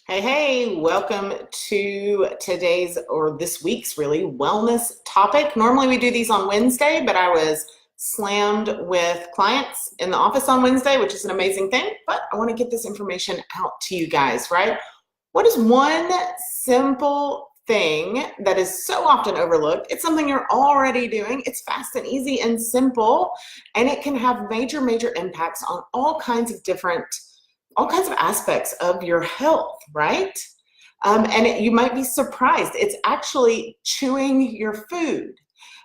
Hey, welcome to today's or this week's really wellness topic. Normally we do these on Wednesday, but I was slammed with clients in the office on Wednesday, which is an amazing thing, but I want to get this information out to you guys, right? What is one simple thing that is so often overlooked? It's something you're already doing. It's fast and easy and simple, and it can have major impacts on all kinds of aspects of your health, right? You might be surprised. It's actually chewing your food.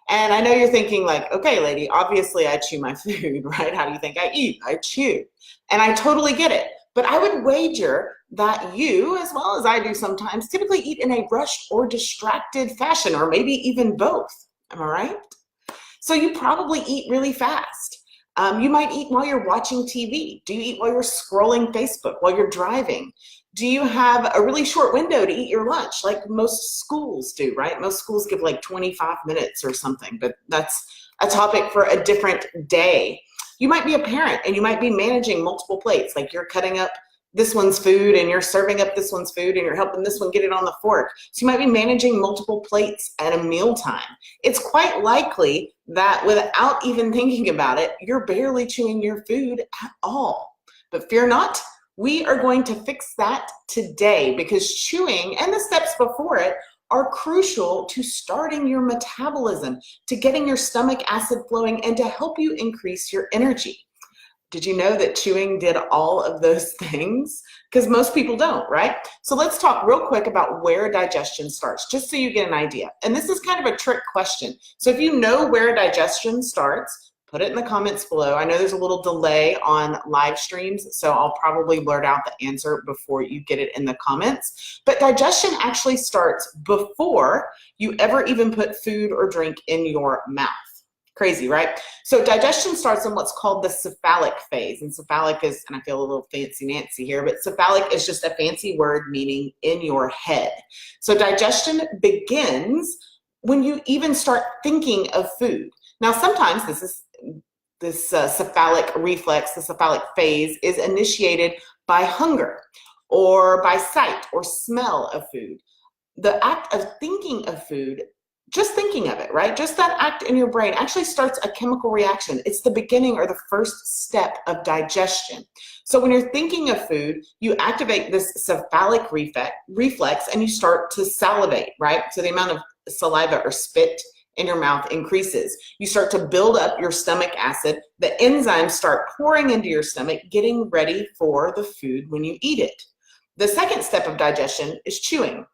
And I know you're thinking like, okay, lady, obviously I chew my food, right? How do you think I eat? I chew. And I totally get it. But I would wager that you, as well as I do sometimes, typically eat in a rushed or distracted fashion, or maybe even both. Am I right? So you probably eat really fast. You might eat while you're watching TV. Do you eat while you're scrolling Facebook, while you're driving? Do you have a really short window to eat your lunch, like most schools do, right? Most schools give like 25 minutes or something, but that's a topic for a different day. You might be a parent and you might be managing multiple plates, like you're cutting up this one's food and you're serving up this one's food and you're helping this one get it on the fork. So you might be managing multiple plates at a mealtime. It's quite likely that without even thinking about it, you're barely chewing your food at all. But fear not, we are going to fix that today, because chewing and the steps before it are crucial to starting your metabolism, to getting your stomach acid flowing, and to help you increase your energy. Did you know that chewing did all of those things? Because most people don't, right? So let's talk real quick about where digestion starts, just so you get an idea. And this is kind of a trick question. So if you know where digestion starts, put it in the comments below. I know there's a little delay on live streams, so I'll probably blurt out the answer before you get it in the comments. But digestion actually starts before you ever even put food or drink in your mouth. Crazy, right? So digestion starts in what's called the cephalic phase. And cephalic is, and I feel a little fancy-nancy here, but cephalic is just a fancy word meaning in your head. So digestion begins when you even start thinking of food. Now, sometimes this cephalic reflex, the cephalic phase, is initiated by hunger or by sight or smell of food. The act of thinking of food, just thinking of it, right? Just that act in your brain actually starts a chemical reaction. It's the beginning or the first step of digestion. So when you're thinking of food, you activate this cephalic reflex and you start to salivate, right? So the amount of saliva or spit in your mouth increases. You start to build up your stomach acid. The enzymes start pouring into your stomach, getting ready for the food when you eat it. The second step of digestion is chewing.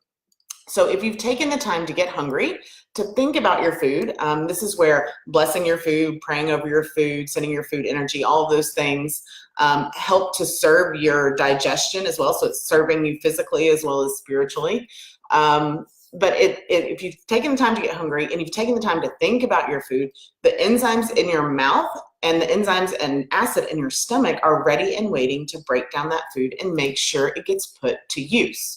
So if you've taken the time to get hungry, to think about your food, this is where blessing your food, praying over your food, sending your food energy, all of those things help to serve your digestion as well. So it's serving you physically as well as spiritually. But if you've taken the time to get hungry and you've taken the time to think about your food, the enzymes in your mouth and the enzymes and acid in your stomach are ready and waiting to break down that food and make sure it gets put to use.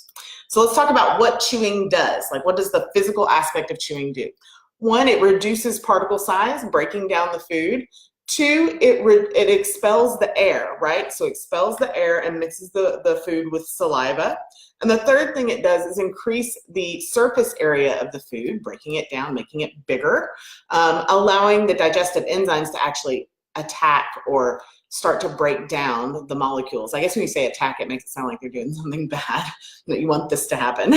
So let's talk about what chewing does. Like, what does the physical aspect of chewing do? One, it reduces particle size, breaking down the food. Two, it expels the air, right? So it expels the air and mixes the food with saliva. And the third thing it does is increase the surface area of the food, breaking it down, making it bigger, allowing the digestive enzymes to actually attack or start to break down the molecules. I guess when you say attack, it makes it sound like you're doing something bad, that you want this to happen.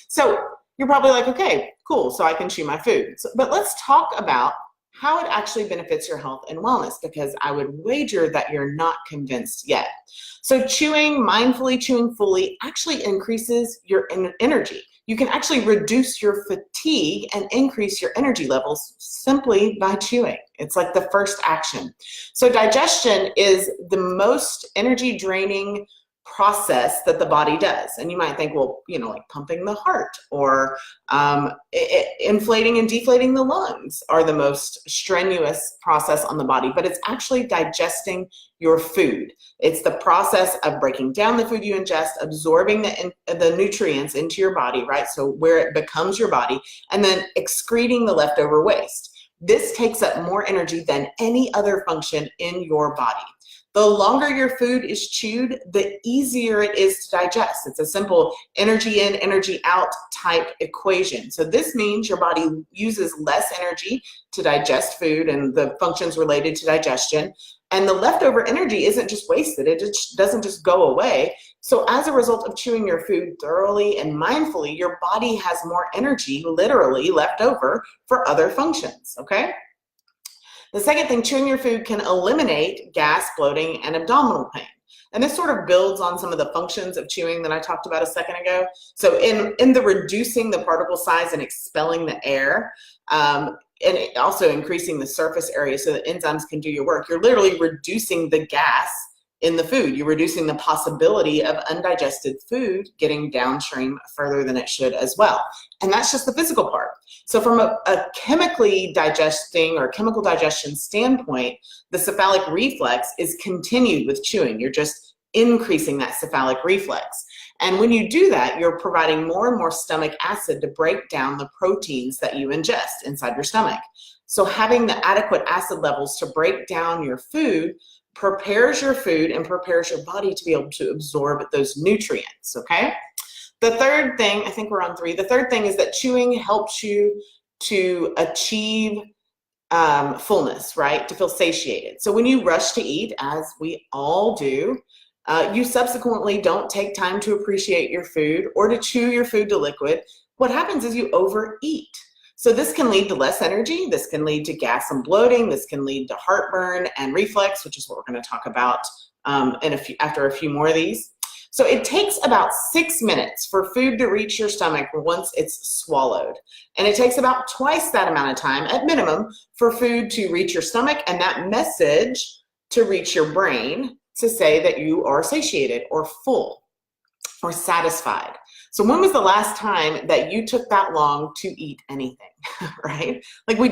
So you're probably like, okay, cool, so I can chew my food. But let's talk about how it actually benefits your health and wellness, because I would wager that you're not convinced yet. So chewing, mindfully chewing fully, actually increases your energy. You can actually reduce your fatigue and increase your energy levels simply by chewing. It's like the first action. So digestion is the most energy draining process that the body does. And you might think, well, you know, like pumping the heart or inflating and deflating the lungs are the most strenuous process on the body, but it's actually digesting your food. It's the process of breaking down the food you ingest, absorbing the nutrients into your body, right? So where it becomes your body, and then excreting the leftover waste. This takes up more energy than any other function in your body. The longer your food is chewed, the easier it is to digest. It's a simple energy in, energy out type equation. So this means your body uses less energy to digest food and the functions related to digestion. And the leftover energy isn't just wasted, it just doesn't just go away. So as a result of chewing your food thoroughly and mindfully, your body has more energy literally left over for other functions, okay? The second thing, chewing your food can eliminate gas, bloating, and abdominal pain. And this sort of builds on some of the functions of chewing that I talked about a second ago. So in the reducing the particle size and expelling the air, and also increasing the surface area so that enzymes can do your work, you're literally reducing the gas in the food. You're reducing the possibility of undigested food getting downstream further than it should as well. And that's just the physical part. So from a chemically digesting or chemical digestion standpoint, the cephalic reflex is continued with chewing. You're just increasing that cephalic reflex. And when you do that, you're providing more and more stomach acid to break down the proteins that you ingest inside your stomach. So having the adequate acid levels to break down your food prepares your food and prepares your body to be able to absorb those nutrients, okay? The third thing, I think we're on 3, the third thing is that chewing helps you to achieve fullness, right? To feel satiated. So when you rush to eat, as we all do, you subsequently don't take time to appreciate your food or to chew your food to liquid. What happens is you overeat. So this can lead to less energy. This can lead to gas and bloating. This can lead to heartburn and reflux, which is what we're going to talk about after a few more of these. So it takes about 6 minutes for food to reach your stomach once it's swallowed. And it takes about twice that amount of time at minimum for food to reach your stomach and that message to reach your brain to say that you are satiated or full or satisfied. So when was the last time that you took that long to eat anything, right? Like we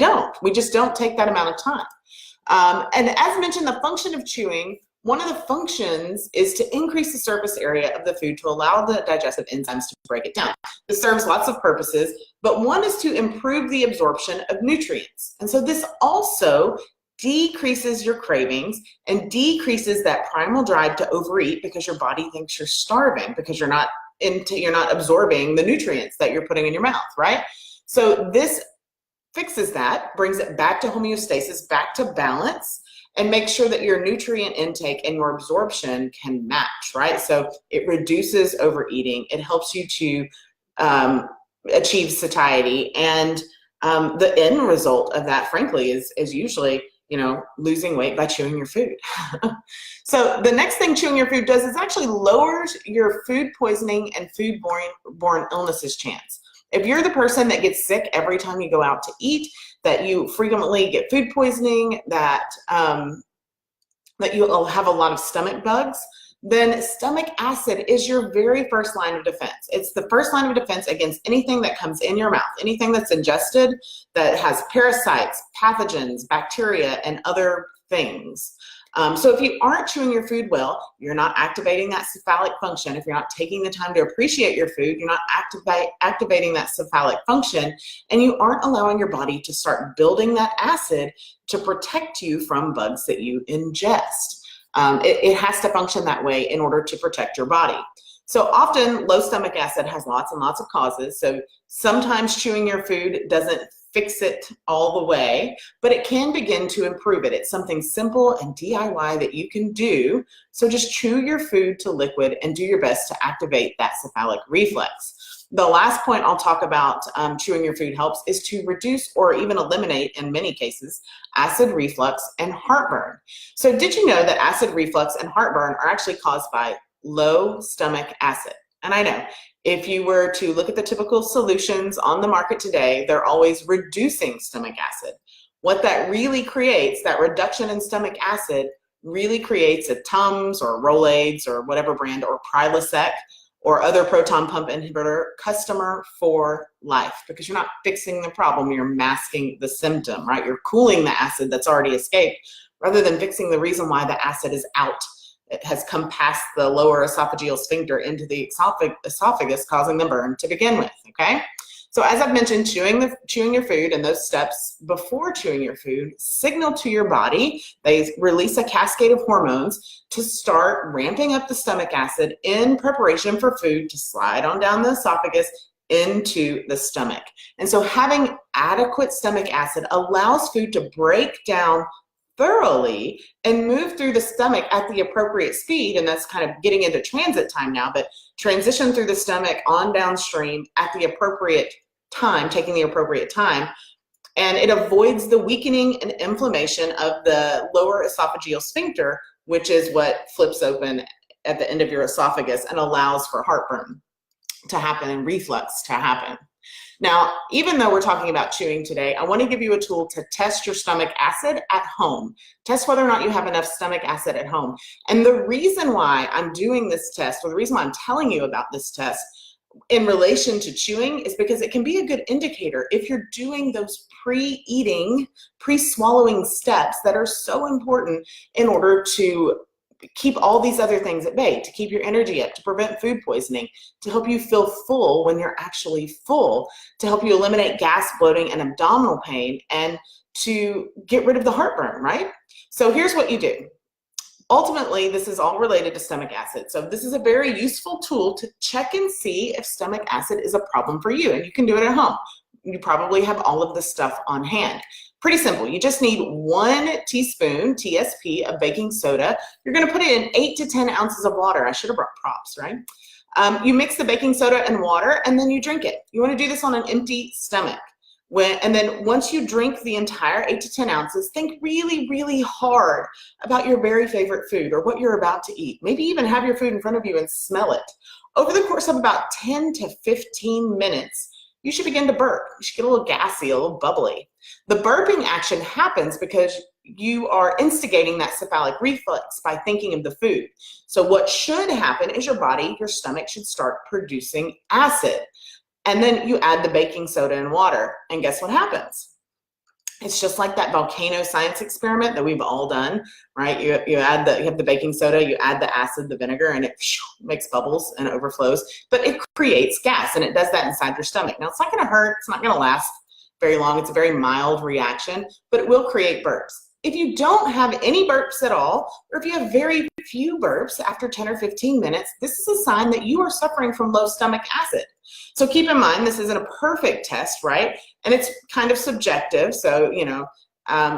just don't take that amount of time. And as mentioned, the function of chewing, one of the functions is to increase the surface area of the food to allow the digestive enzymes to break it down. This serves lots of purposes, but one is to improve the absorption of nutrients. And so this also decreases your cravings and decreases that primal drive to overeat because your body thinks you're starving because you're not absorbing the nutrients that you're putting in your mouth, right? So this fixes that, brings it back to homeostasis, back to balance, and make sure that your nutrient intake and your absorption can match, right? So it reduces overeating. It helps you to achieve satiety. And the end result of that, frankly, is usually, losing weight by chewing your food. So the next thing chewing your food does is actually lowers your food poisoning and food-borne illnesses chance. If you're the person that gets sick every time you go out to eat, that you frequently get food poisoning, that you'll have a lot of stomach bugs, then stomach acid is your very first line of defense. It's the first line of defense against anything that comes in your mouth, anything that's ingested that has parasites, pathogens, bacteria, and other things. So if you aren't chewing your food well, you're not activating that cephalic function. If you're not taking the time to appreciate your food, you're not activating that cephalic function, and you aren't allowing your body to start building that acid to protect you from bugs that you ingest. It has to function that way in order to protect your body. So often low stomach acid has lots and lots of causes. So sometimes chewing your food doesn't fix it all the way, but it can begin to improve it. It's something simple and DIY that you can do. So just chew your food to liquid and do your best to activate that cephalic reflex. The last point I'll talk about chewing your food helps is to reduce or even eliminate, in many cases, acid reflux and heartburn. So did you know that acid reflux and heartburn are actually caused by low stomach acid? And I know if you were to look at the typical solutions on the market today, they're always reducing stomach acid. What that really creates, that reduction in stomach acid, really creates a Tums or Rolaids or whatever brand, or Prilosec or other proton pump inhibitor customer for life, because you're not fixing the problem, you're masking the symptom, right? You're cooling the acid that's already escaped rather than fixing the reason why the acid is out. It has come past the lower esophageal sphincter into the esophagus, causing the burn to begin with, okay? So as I've mentioned, chewing your food and those steps before chewing your food signal to your body. They release a cascade of hormones to start ramping up the stomach acid in preparation for food to slide on down the esophagus into the stomach. And so having adequate stomach acid allows food to break down thoroughly and move through the stomach at the appropriate speed. And that's kind of getting into transit time now, but transition through the stomach on downstream at the appropriate time, taking the appropriate time. And it avoids the weakening and inflammation of the lower esophageal sphincter, which is what flips open at the end of your esophagus and allows for heartburn to happen and reflux to happen. Now, even though we're talking about chewing today, I want to give you a tool to test your stomach acid at home. Test whether or not you have enough stomach acid at home. And the reason why I'm doing this test, or the reason why I'm telling you about this test in relation to chewing, is because it can be a good indicator if you're doing those pre-eating, pre-swallowing steps that are so important in order to keep all these other things at bay, to keep your energy up, to prevent food poisoning, to help you feel full when you're actually full, to help you eliminate gas, bloating, and abdominal pain, and to get rid of the heartburn, right? So here's what you do. Ultimately, this is all related to stomach acid. So this is a very useful tool to check and see if stomach acid is a problem for you, and you can do it at home. You probably have all of this stuff on hand. Pretty simple. You just need 1 teaspoon, TSP, of baking soda. You're going to put it in 8 to 10 ounces of water. I should have brought props, right? You mix the baking soda and water, and then you drink it. You want to do this on an empty stomach. And then once you drink the entire 8 to 10 ounces, think really, really hard about your very favorite food or what you're about to eat. Maybe even have your food in front of you and smell it. Over the course of about 10 to 15 minutes, you should begin to burp. You should get a little gassy, a little bubbly. The burping action happens because you are instigating that cephalic reflex by thinking of the food. So what should happen is your body, your stomach should start producing acid. And then you add the baking soda and water, and guess what happens? It's just like that volcano science experiment that we've all done, right? You have the baking soda, you add the acid, the vinegar, and it makes bubbles and overflows, but it creates gas, and it does that inside your stomach. Now, it's not gonna hurt, it's not gonna last very long, it's a very mild reaction, but it will create burps. If you don't have any burps at all, or if you have very few burps after 10 or 15 minutes, this is a sign that you are suffering from low stomach acid. So keep in mind, this isn't a perfect test, right? And it's kind of subjective. So, you know,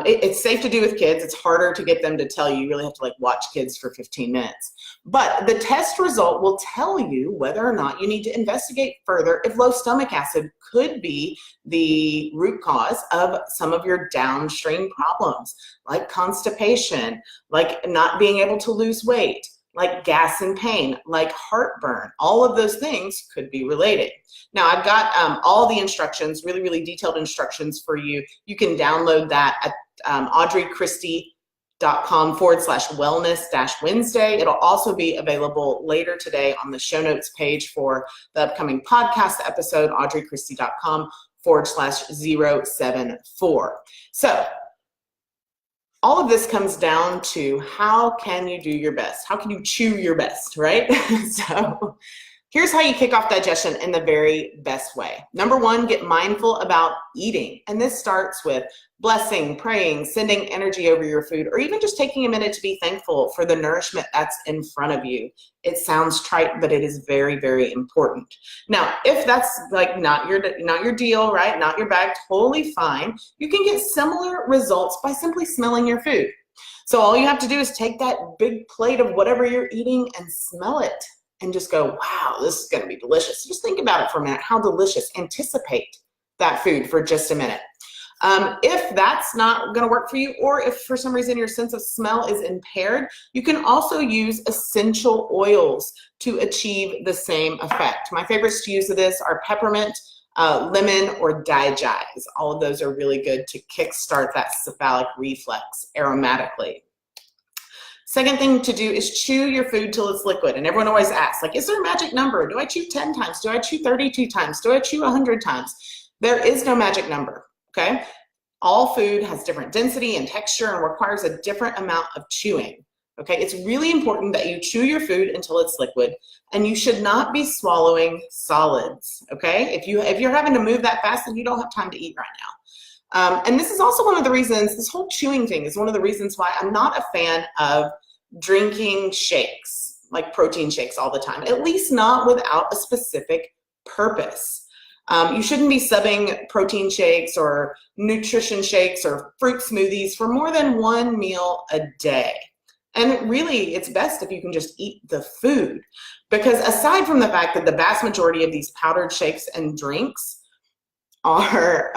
it's safe to do with kids. It's harder to get them to tell you. You really have to watch kids for 15 minutes. But the test result will tell you whether or not you need to investigate further if low stomach acid could be the root cause of some of your downstream problems, like constipation, like not being able to lose weight, like gas and pain, like heartburn. All of those things could be related. Now, I've got all the instructions, really, really detailed instructions for you. You can download that at audreychristie.com/wellness-Wednesday. It'll also be available later today on the show notes page for the upcoming podcast episode, audreychristie.com/074. So, all of this comes down to how can you do your best? How can you chew your best, right? So here's how you kick off digestion in the very best way. Number 1, get mindful about eating. And this starts with blessing, praying, sending energy over your food, or even just taking a minute to be thankful for the nourishment that's in front of you. It sounds trite, but it is very, very important. Now, if that's not your deal, right? Not your bag, totally fine. You can get similar results by simply smelling your food. So all you have to do is take that big plate of whatever you're eating and smell it and just go, wow, this is going to be delicious. Just think about it for a minute. How delicious. Anticipate that food for just a minute. If that's not going to work for you, or if for some reason your sense of smell is impaired, you can also use essential oils to achieve the same effect. My favorites to use of this are peppermint, lemon, or digize. All of those are really good to kickstart that cephalic reflex aromatically. Second thing to do is chew your food till it's liquid. And everyone always asks, is there a magic number? Do I chew 10 times? Do I chew 32 times? Do I chew 100 times? There is no magic number, okay? All food has different density and texture and requires a different amount of chewing. Okay, it's really important that you chew your food until it's liquid, and you should not be swallowing solids. Okay, if you're having to move that fast, then you don't have time to eat right now. And this is also one of the reasons, this whole chewing thing is one of the reasons why I'm not a fan of drinking shakes, like protein shakes all the time, at least not without a specific purpose. You shouldn't be subbing protein shakes or nutrition shakes or fruit smoothies for more than one meal a day. And really, it's best if you can just eat the food, because aside from the fact that the vast majority of these powdered shakes and drinks are,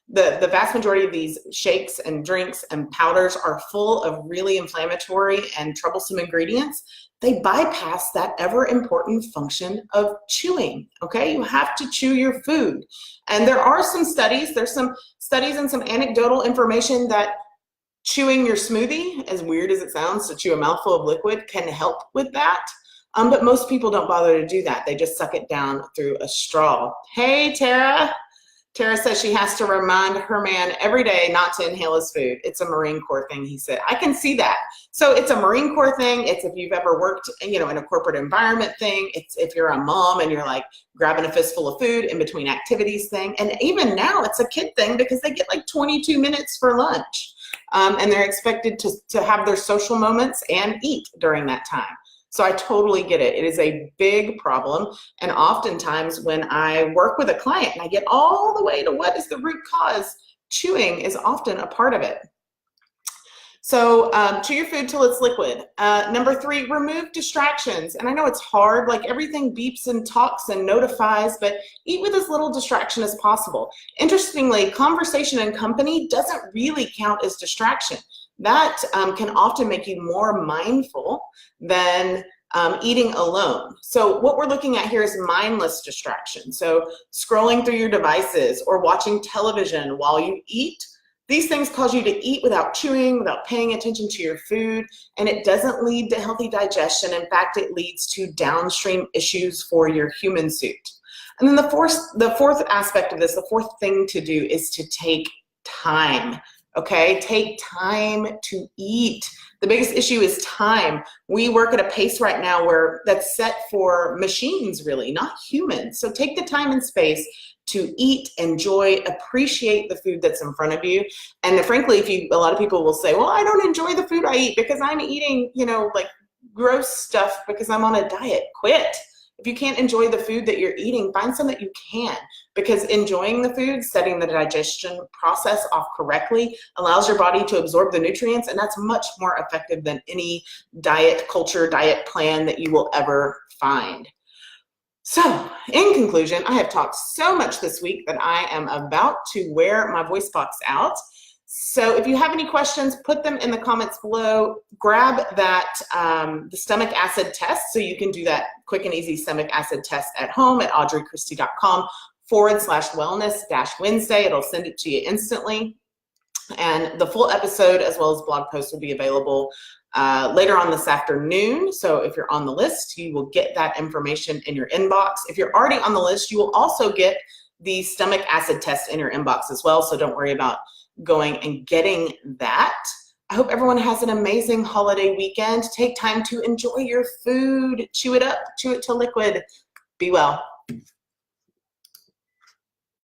the vast majority of these shakes and drinks and powders are full of really inflammatory and troublesome ingredients, they bypass that ever important function of chewing, okay? You have to chew your food. And there are some studies, there's some studies and some anecdotal information that chewing your smoothie, as weird as it sounds to chew a mouthful of liquid, can help with that. But most people don't bother to do that. They just suck it down through a straw. Hey, Tara. Tara says she has to remind her man every day not to inhale his food. It's a Marine Corps thing, he said. I can see that. So it's a Marine Corps thing. It's if you've ever worked, in a corporate environment thing. It's if you're a mom and you're like grabbing a fistful of food in between activities thing. And even now it's a kid thing because they get like 22 minutes for lunch. And they're expected to have their social moments and eat during that time. So I totally get it. It is a big problem. And oftentimes when I work with a client and I get all the way to what is the root cause, chewing is often a part of it. So chew your food till it's liquid. Number 3, remove distractions. And I know it's hard, like everything beeps and talks and notifies, but eat with as little distraction as possible. Interestingly, conversation and company doesn't really count as distraction. That can often make you more mindful than eating alone. So what we're looking at here is mindless distraction. So scrolling through your devices or watching television while you eat. These things cause you to eat without chewing, without paying attention to your food, and it doesn't lead to healthy digestion. In fact, it leads to downstream issues for your human suit. And then the fourth aspect of this, the fourth thing to do is to take time. Okay, take time to eat. The biggest issue is time. We work at a pace right now where that's set for machines, really, not humans. So take the time and space to eat, enjoy, appreciate the food that's in front of you. And frankly, a lot of people will say, well, I don't enjoy the food I eat because I'm eating, like gross stuff because I'm on a diet. Quit. If you can't enjoy the food that you're eating, find some that you can, because enjoying the food, setting the digestion process off correctly, allows your body to absorb the nutrients, and that's much more effective than any diet culture, diet plan that you will ever find. So, in conclusion, I have talked so much this week that I am about to wear my voice box out. So if you have any questions, put them in the comments below. Grab that, the stomach acid test, so you can do that quick and easy stomach acid test at home at audreychristie.com/wellness-Wednesday. It'll send it to you instantly. And the full episode, as well as blog posts, will be available later on this afternoon. So if you're on the list, you will get that information in your inbox. If you're already on the list, you will also get the stomach acid test in your inbox as well. So don't worry about going and getting that. I hope everyone has an amazing holiday weekend. Take time to enjoy your food. Chew it up, chew it to liquid. Be well.